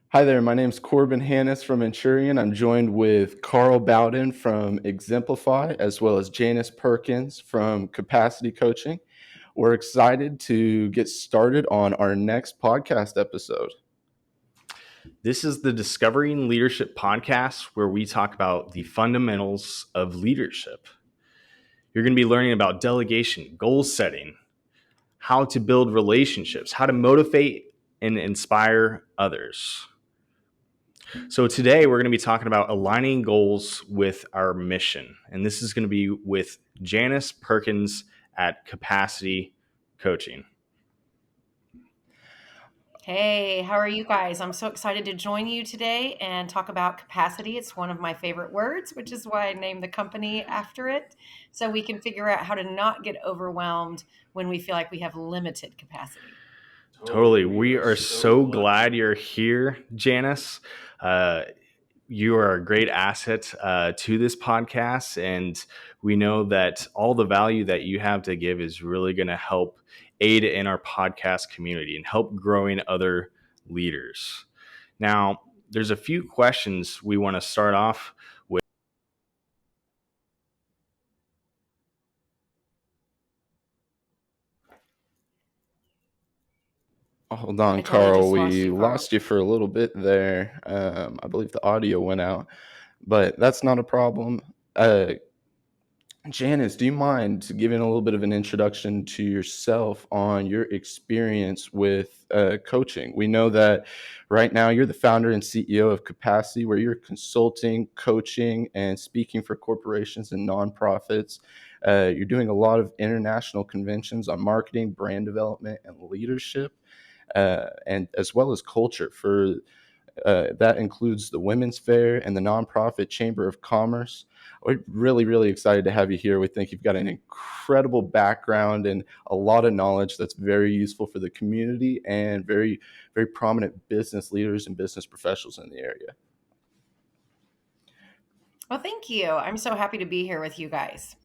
Hi there, my name's Corbin Hannes from Enturian. I'm joined with Carl Bowden from Exemplify, as well as Janice Perkins from Capacity Coaching. We're excited to get started on our next podcast episode. This is the Discovering Leadership podcast, where we talk about the fundamentals of leadership. You're going to be learning about delegation, goal setting, how to build relationships, how to motivate and inspire others. So today we're going to be talking about aligning goals with our mission. And this is going to be with Janice Perkins at Capacity Coaching. Hey, how are you guys? I'm so excited to join you today and talk about capacity. It's one of my favorite words, which is why I named the company after it. So we can figure out how to not get overwhelmed when we feel like we have limited capacity. Totally. We are so glad you're here, Janice. You are a great asset to this podcast, and we know that all the value that you have to give is really going to help aid in our podcast community and help growing other leaders. Now, there's a few questions we want to start off with. Hold on, I totally Carl. just lost We you, Carl. lost you for a little bit there. I believe the audio went out, but that's not a problem. Janice, do you mind giving a little bit of an introduction to yourself on your experience with coaching? We know that right now you're the founder and CEO of Capacity, where you're consulting, coaching, and speaking for corporations and nonprofits. You're doing a lot of international conventions on marketing, brand development, and leadership, and as well as culture for that includes the Women's Fair and the nonprofit Chamber of Commerce. We're really, really excited to have you here. We think you've got an incredible background and a lot of knowledge that's very useful for the community and very, very prominent business leaders and business professionals in the area. Well, thank you. I'm so happy to be here with you guys.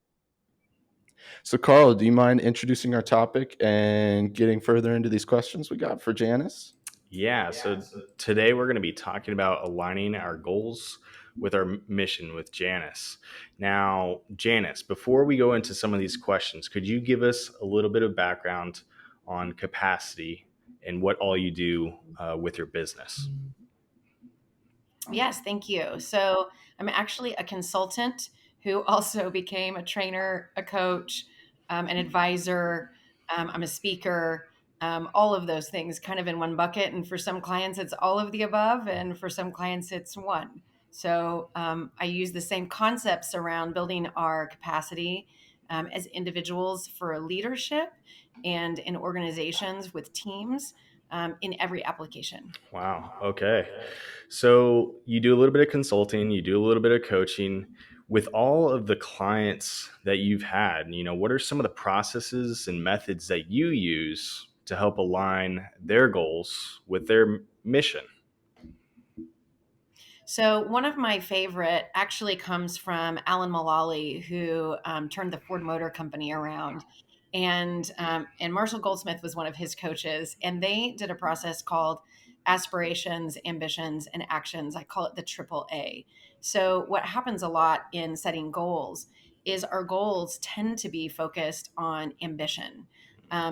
So, Carl, do you mind introducing our topic and getting further into these questions we got for Janice? Yeah, so today we're going to be talking about aligning our goals with our mission with Janice. Now, Janice, before we go into some of these questions, could you give us a little bit of background on Capacity and what all you do with your business? Yes, thank you. So I'm actually a consultant who also became a trainer, a coach, an advisor. I'm a speaker, all of those things kind of in one bucket. And for some clients, it's all of the above. And for some clients, it's one. So I use the same concepts around building our capacity as individuals for leadership and in organizations with teams in every application. Wow. Okay. So you do a little bit of consulting, you do a little bit of coaching. With all of the clients that you've had, what are some of the processes and methods that you use to help align their goals with their mission? So one of my favorite actually comes from Alan Mulally, who turned the Ford Motor Company around, and Marshall Goldsmith was one of his coaches, and they did a process called aspirations, ambitions, and actions. I call it the triple A. So what happens a lot in setting goals is our goals tend to be focused on ambition.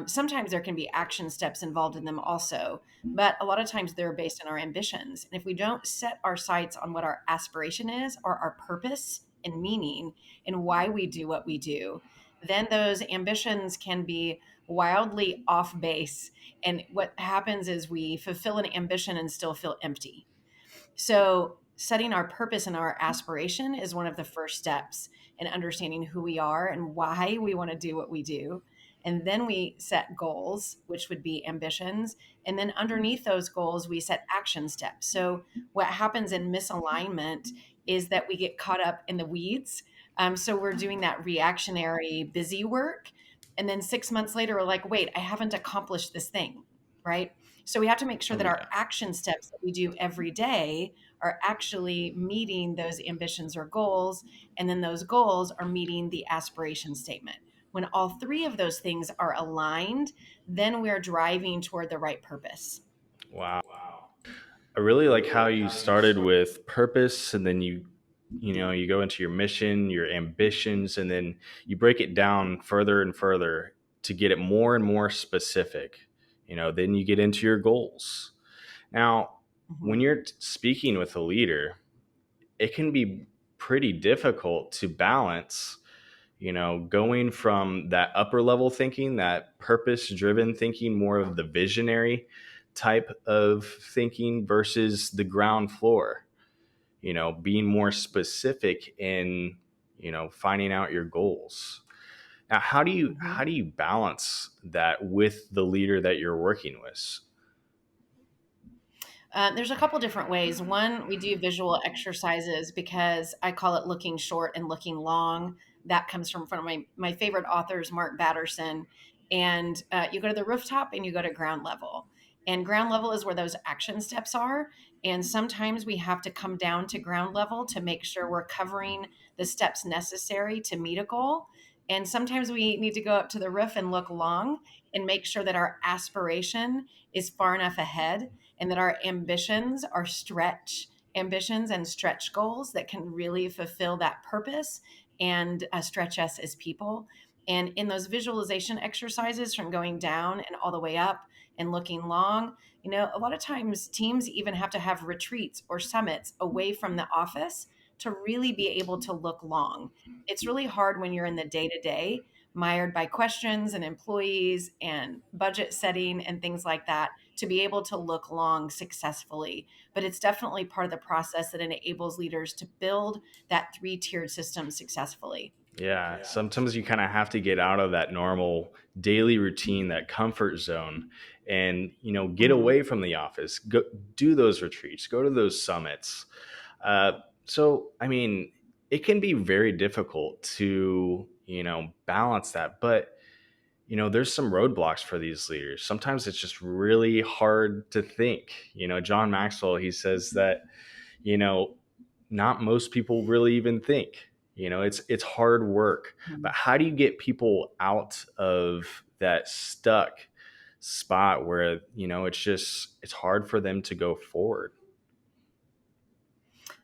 Sometimes there can be action steps involved in them also, but a lot of times they're based on our ambitions. And if we don't set our sights on what our aspiration is or our purpose and meaning and why we do what we do, then those ambitions can be wildly off base. And what happens is we fulfill an ambition and still feel empty. So, setting our purpose and our aspiration is one of the first steps in understanding who we are and why we want to do what we do. And then we set goals, which would be ambitions. And then underneath those goals, we set action steps. So, what happens in misalignment is that we get caught up in the weeds. So, we're doing that reactionary, busy work. And then 6 months later, we're like, wait, I haven't accomplished this thing, right? So we have to make sure that our action steps that we do every day are actually meeting those ambitions or goals. And then those goals are meeting the aspiration statement. When all three of those things are aligned, then we're driving toward the right purpose. Wow. I really like how you started with purpose, and then you go into your mission, your ambitions, and then you break it down further and further to get it more and more specific. Then you get into your goals. Now, Mhm. when you're speaking with a leader, it can be pretty difficult to balance, going from that upper level thinking, that purpose driven thinking, more of the visionary type of thinking versus the ground floor, being more specific in, finding out your goals. Now, Mhm. how do you balance that with the leader that you're working with? There's a couple different ways. One, we do visual exercises because I call it looking short and looking long. That comes from one of my favorite authors, Mark Batterson. And you go to the rooftop and you go to ground level. And ground level is where those action steps are. And sometimes we have to come down to ground level to make sure we're covering the steps necessary to meet a goal. And sometimes we need to go up to the roof and look long and make sure that our aspiration is far enough ahead and that our ambitions are stretch ambitions and stretch goals that can really fulfill that purpose and stretch us as people. And in those visualization exercises from going down and all the way up and looking long, a lot of times teams even have to have retreats or summits away from the office to really be able to look long. It's really hard when you're in the day to day, mired by questions and employees and budget setting and things like that, to be able to look long successfully. But it's definitely part of the process that enables leaders to build that three-tiered system successfully. Yeah, sometimes you kind of have to get out of that normal daily routine, that comfort zone, and get Mhm. away from the office. Go do those retreats, go to those summits. So, I mean, it can be very difficult to balance that, but there's some roadblocks for these leaders. Sometimes it's just really hard to think. John Maxwell, he says that you know not most people really even think. It's hard work, but Mhm. how do you get people out of that stuck spot where it's hard for them to go forward?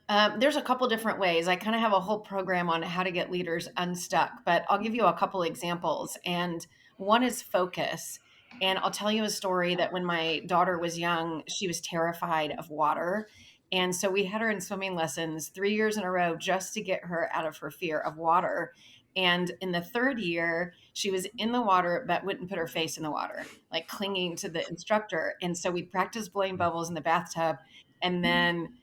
There's a couple different ways. I kind of have a whole program on how to get leaders unstuck, but I'll give you a couple examples. And one is focus. And I'll tell you a story that when my daughter was young, she was terrified of water. And so we had her in swimming lessons 3 years in a row just to get her out of her fear of water. And in the third year, she was in the water, but wouldn't put her face in the water, like clinging to the instructor. And so we practiced blowing bubbles in the bathtub. And then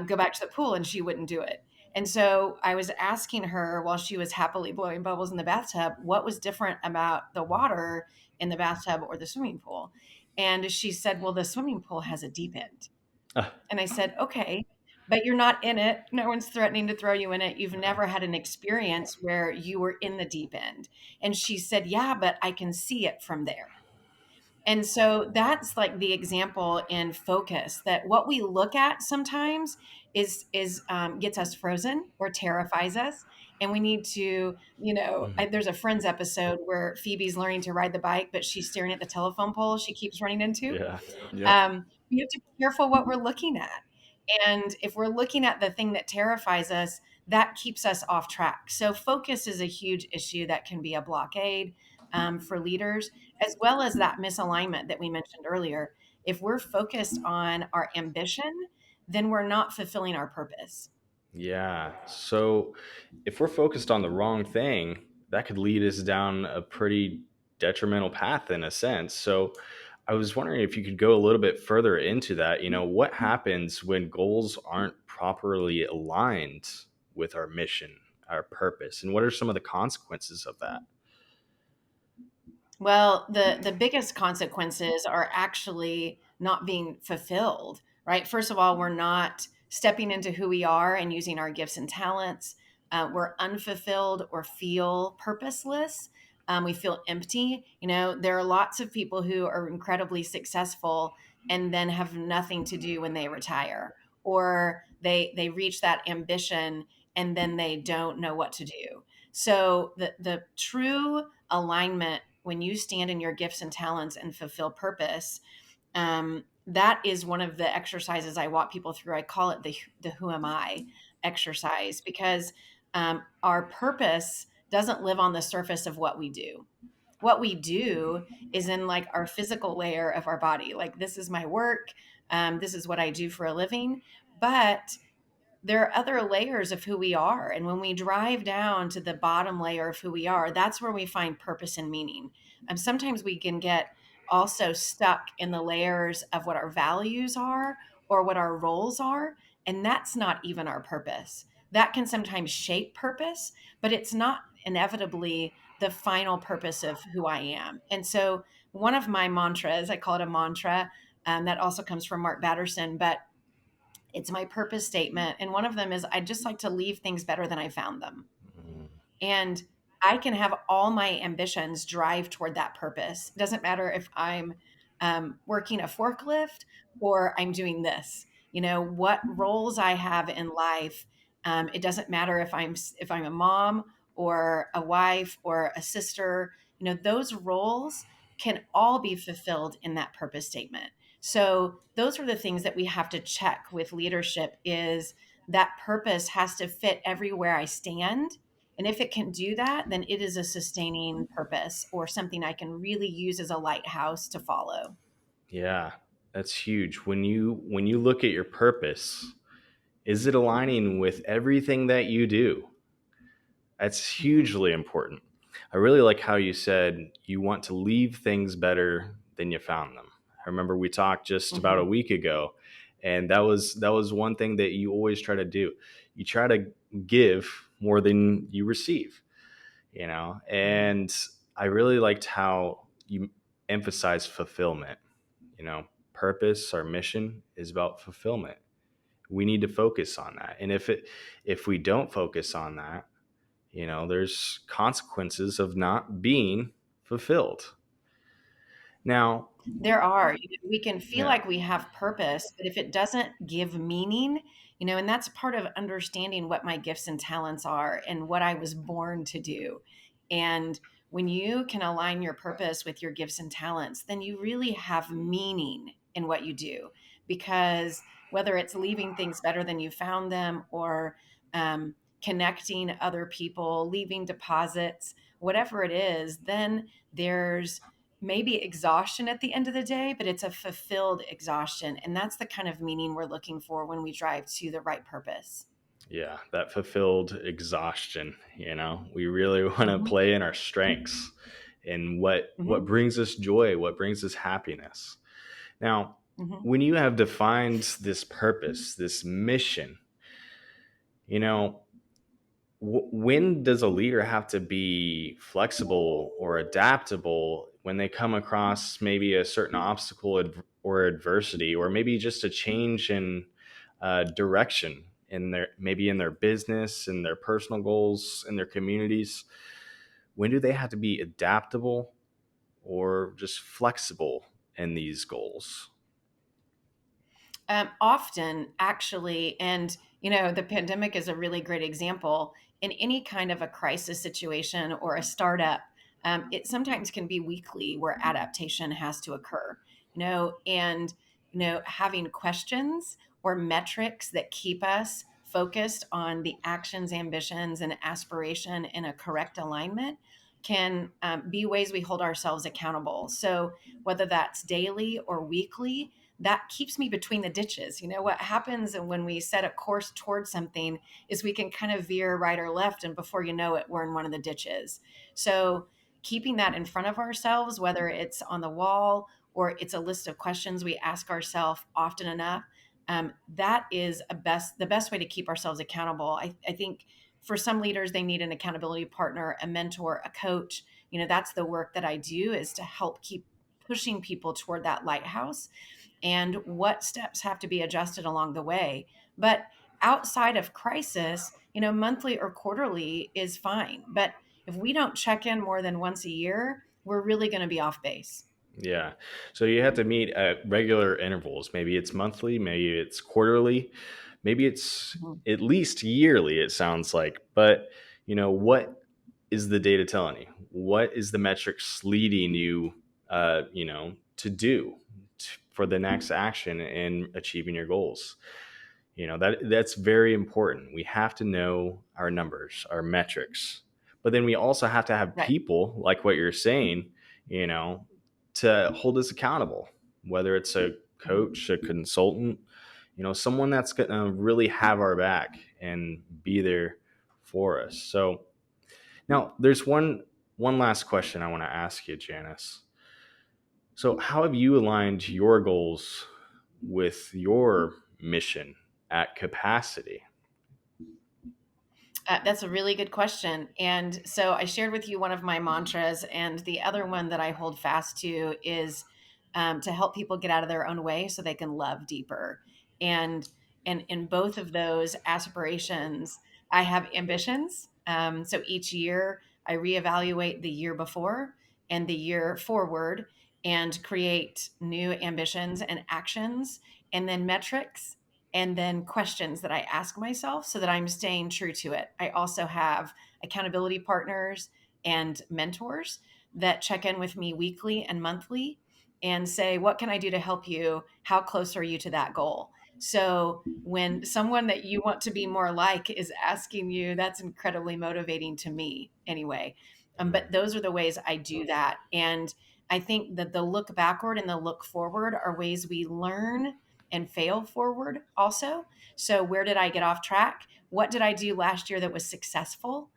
go back to the pool, and she wouldn't do it. And so I was asking her while she was happily blowing bubbles in the bathtub, what was different about the water in the bathtub or the swimming pool? And she said, well, the swimming pool has a deep end. Ah, And I said, okay, but you're not in it. No one's threatening to throw you in it. You've never had an experience where you were in the deep end. And she said, yeah, but I can see it from there. And so that's like the example in focus, that what we look at sometimes is gets us frozen or terrifies us, and we need to, there's a Friends episode where Phoebe's learning to ride the bike, but she's staring at the telephone pole she keeps running into. yeah. Yep. We have to be careful what we're looking at. And if we're looking at the thing that terrifies us, that keeps us off track. So, focus is a huge issue that can be a blockade for leaders, as well as that misalignment that we mentioned earlier. If we're focused on our ambition, then we're not fulfilling our purpose. Yeah. So if we're focused on the wrong thing, that could lead us down a pretty detrimental path in a sense. So I was wondering if you could go a little bit further into that. What happens when goals aren't properly aligned with our mission, our purpose, and what are some of the consequences of that? Well, the biggest consequences are actually not being fulfilled, right? First of all, we're not stepping into who we are and using our gifts and talents. We're unfulfilled or feel purposeless. We feel empty. There are lots of people who are incredibly successful and then have nothing to do when they retire, or they reach that ambition and then they don't know what to do. So the true alignment when you stand in your gifts and talents and fulfill purpose, that is one of the exercises I walk people through. I call it the who am I exercise, because our purpose doesn't live on the surface of what we do. What we do is in like our physical layer of our body. Like, this is my work. This is what I do for a living. But there are other layers of who we are. And when we drive down to the bottom layer of who we are, that's where we find purpose and meaning. And sometimes we can get also stuck in the layers of what our values are or what our roles are. And that's not even our purpose. That can sometimes shape purpose, but it's not inevitably the final purpose of who I am. And so, one of my mantras, I call it a mantra, that also comes from Mark Batterson, but it's my purpose statement. And one of them is, I just like to leave things better than I found them. Mm. And I can have all my ambitions drive toward that purpose. It doesn't matter if I'm working a forklift or I'm doing this. You know what roles I have in life. It doesn't matter if I'm a mom or a wife or a sister. You know, those roles can all be fulfilled in that purpose statement. So those are the things that we have to check with leadership. Is that purpose has to fit everywhere I stand, and if it can do that, then it is a sustaining purpose or something I can really use as a lighthouse to follow. Yeah, that's huge. When you look at your purpose, is it aligning with everything that you do? That's Mhm. hugely important. I really like how you said you want to leave things better than you found them. I remember we talked just about a Mhm. week ago, and that was one thing that you always try to do. You try to give more than you receive, Mhm. And I really liked how you emphasize fulfillment. Purpose, our mission is about fulfillment. We need to focus on that. And if we don't focus on that, there's consequences of not being fulfilled. Now, There are. We can feel yeah, like we have purpose, but if it doesn't give meaning, and that's part of understanding what my gifts and talents are and what I was born to do. And when you can align your purpose with your gifts and talents, then you really have meaning in what you do. Because whether it's leaving things better than you found them, or connecting other people, leaving deposits, whatever it is, then there's maybe exhaustion at the end of the day, but it's a fulfilled exhaustion. And that's the kind of meaning we're looking for when we drive to the right purpose. yeah, that fulfilled exhaustion. We really want to Hmm. play in our strengths and what Hmm. brings us joy, what brings us happiness. Now, Hmm. when you have defined this purpose, this mission, you know, when does a leader have to be flexible or adaptable when they come across maybe a certain obstacle or adversity, or maybe just a change in direction in their business, in their personal goals, in their communities? When do they have to be adaptable or just flexible in these goals? Often, actually, and the pandemic is a really great example. In any kind of a crisis situation or a startup, it sometimes can be weekly where adaptation has to occur. And having questions or metrics that keep us focused on the actions, ambitions, and aspiration in a correct alignment can be ways we hold ourselves accountable. So whether that's daily or weekly, that keeps me between the ditches. What happens when we set a course towards something is we can kind of veer right or left, and before you know it, we're in one of the ditches. So keeping that in front of ourselves, whether it's on the wall or it's a list of questions we ask ourselves often enough, that is the best way to keep ourselves accountable. I think for some leaders, they need an accountability partner, a mentor, a coach. That's the work that I do, is to help keep pushing people toward that lighthouse, and what steps have to be adjusted along the way. But outside of crisis, monthly or quarterly is fine. But if we don't check in more than once a year, we're really going to be off base. Yeah. So you have to meet at regular intervals. Maybe it's monthly, maybe it's quarterly, Maybe it's Mhm. at least yearly, it sounds like. But, what is the data telling you? What is the metrics leading you, to do for the next action in achieving your goals? That's very important. We have to know our numbers, our metrics, but then we also have to have Right. people like what you're saying, you know, to hold us accountable, whether it's a Mhm. coach, a consultant, someone that's going to really have our back and be there for us. So now there's one last question I want to ask you, Janice. So how have you aligned your goals with your mission at Capacity? That's a really good question. And so I shared with you one of my mantras, and the other one that I hold fast to is to help people get out of their own way so they can love deeper. And in both of those aspirations, I have ambitions. So each year I reevaluate the year before and the year forward and create new ambitions and actions, and then metrics, and then questions that I ask myself so that I'm staying true to it. I also have accountability partners and mentors that check in with me weekly and monthly and say, what can I do to help you? How close are you to that goal? So when someone that you want to be more like is asking you, that's incredibly motivating to me anyway. But those are the ways I do that. And I think that the look backward and the look forward are ways we learn and fail forward also. So, where did I get off track? What did I do last year that was successful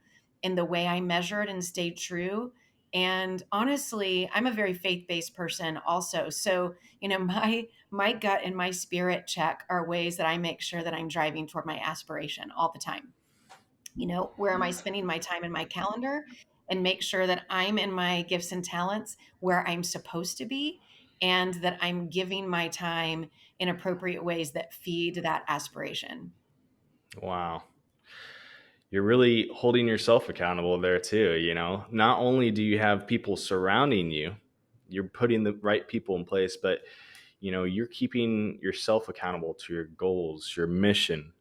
in the way I measured and stayed true? And honestly, I'm a very faith-based person also. So, my gut and my spirit check are ways that I make sure that I'm driving toward my aspiration all the time. Where am I spending my time in my calendar, and make sure that I'm in my gifts and talents where I'm supposed to be, and that I'm giving my time in appropriate ways that feed that aspiration. Wow. You're really holding yourself accountable there too. Not only do you have people surrounding you, you're putting the right people in place, but you're keeping yourself accountable to your goals, your mission.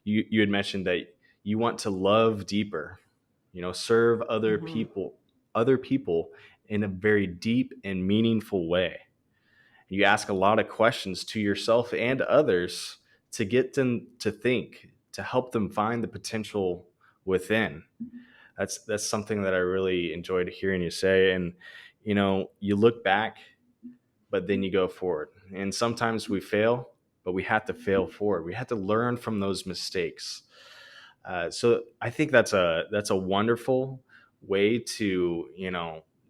You had mentioned that you want to love deeper, serve Mhm. other people in a very deep and meaningful way. You ask a lot of questions to yourself and others to get them to think, to help them find the potential within. That's something that I really enjoyed hearing you say. And you look back, but then you go forward. And sometimes we fail, but we have to fail forward. We have to learn from those mistakes. So I think that's a wonderful way to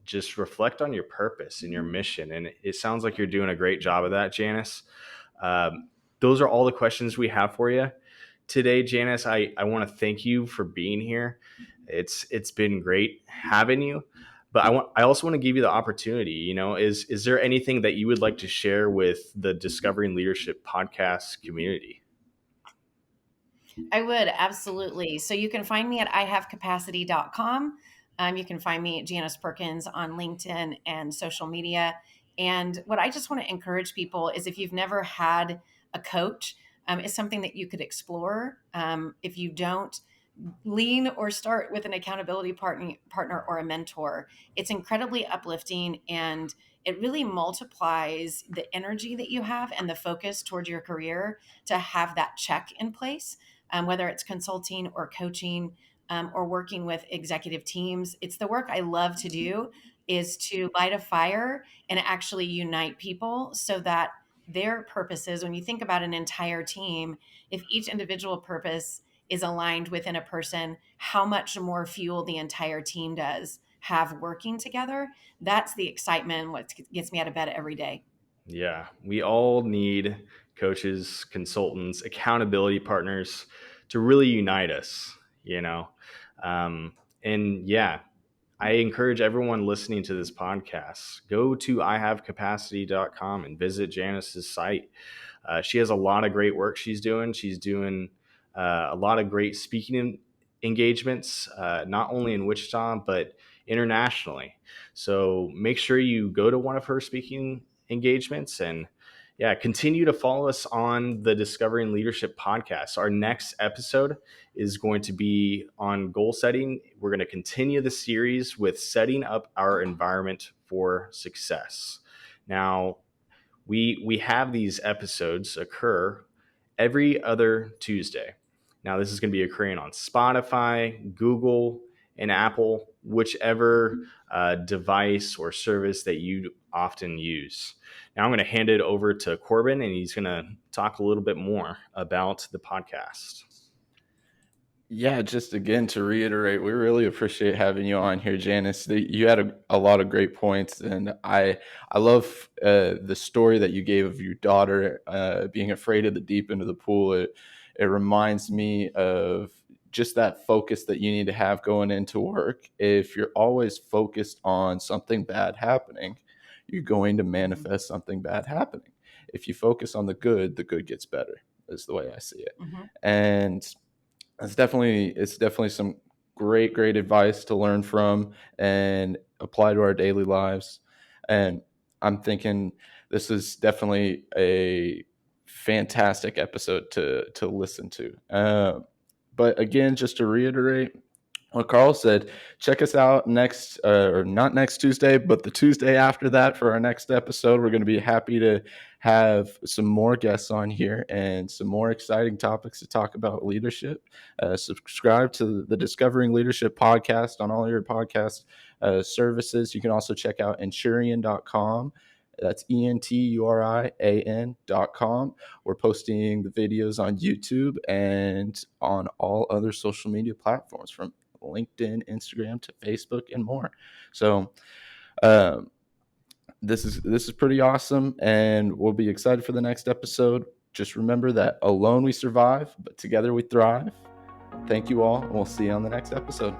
just reflect on your purpose and your mission. And it sounds like you're doing a great job of that, Janice. Um, those are all the questions we have for you today, Janice. I want to thank you for being here. It's been great having you. But I also want to give you the opportunity. Is there anything that you would like to share with the Discovering Leadership podcast community? I would absolutely. So you can find me at ihavecapacity.com. You can find me at Janice Perkins on LinkedIn and social media. And what I just want to encourage people is, if you've never had a coach, it's something that you could explore. If you don't, lean or start with an accountability partner or a mentor. It's incredibly uplifting, and it really multiplies the energy that you have and the focus towards your career to have that check in place, whether it's consulting or coaching, or working with executive teams. It's the work I love to do, is to light a fire and actually unite people so that their purposes, when you think about an entire team, if each individual purpose is aligned within a person, how much more fuel the entire team does have working together. That's the excitement, what gets me out of bed every day. Yeah, we all need coaches, consultants, accountability partners to really unite us, you know? Um, and yeah, I encourage everyone listening to this podcast, go to ihavecapacity.com and visit Janice's site. She has a lot of great work she's doing. She's doing a lot of great speaking engagements, not only in Wichita, but internationally. So make sure you go to one of her speaking engagements and Yeah, continue to follow us on the Discovering Leadership podcast. Our next episode is going to be on goal setting. We're going to continue the series with setting up our environment for success. Now, we have these episodes occur every other Tuesday. Now, this is going to be occurring on Spotify, Google, and Apple, whichever device or service that you often use. Now, I'm going to hand it over to Corbin, and he's going to talk a little bit more about the podcast. Yeah, just again to reiterate, we really appreciate having you on here, Janice. You had a lot of great points, and I love the story that you gave of your daughter being afraid of the deep end of the pool. It reminds me of just that focus that you need to have going into work. If you're always focused on something bad happening, you're going to manifest something bad happening. If you focus on the good gets better, is the way I see it. Mm-hmm. And it's definitely some great advice to learn from and apply to our daily lives. And I'm thinking this is definitely a fantastic episode to listen to. But again, just to reiterate what Carl said, check us out next, or not next Tuesday, but the Tuesday after that for our next episode. We're going to be happy to have some more guests on here and some more exciting topics to talk about leadership. Subscribe to the Discovering Leadership podcast on all your podcast services. You can also check out Enturian.com. That's ENTURIAN.com. We're posting the videos on YouTube and on all other social media platforms, from LinkedIn, Instagram to Facebook, and more. So this is pretty awesome, and we'll be excited for the next episode. Just remember that alone we survive, but together we thrive. Thank you all, and we'll see you on the next episode.